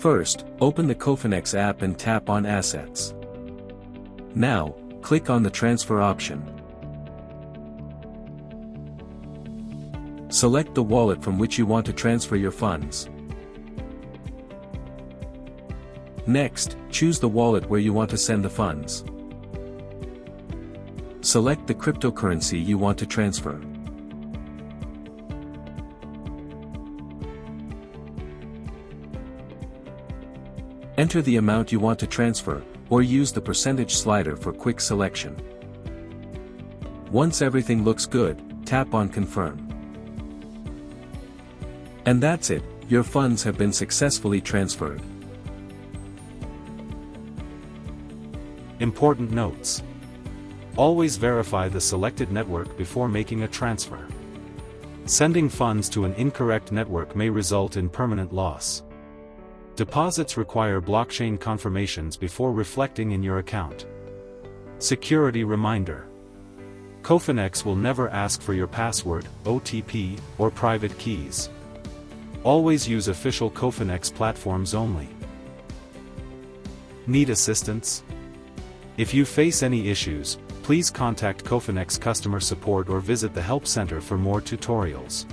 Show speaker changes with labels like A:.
A: First, open the Cofinex app and tap on Assets. Now, click on the Transfer option. Select the wallet from which you want to transfer your funds. Next, choose the wallet where you want to send the funds. Select the cryptocurrency you want to transfer. Enter the amount you want to transfer, or use the percentage slider for quick selection. Once everything looks good, tap on Confirm. And that's it, your funds have been successfully transferred.
B: Important notes. Always verify the selected network before making a transfer. Sending funds to an incorrect network may result in permanent loss. Deposits require blockchain confirmations before reflecting in your account. Security reminder. Cofinex will never ask for your password, OTP, or private keys. Always use official Cofinex platforms only. Need assistance? If you face any issues, please contact Cofinex customer support or visit the Help Center for more tutorials.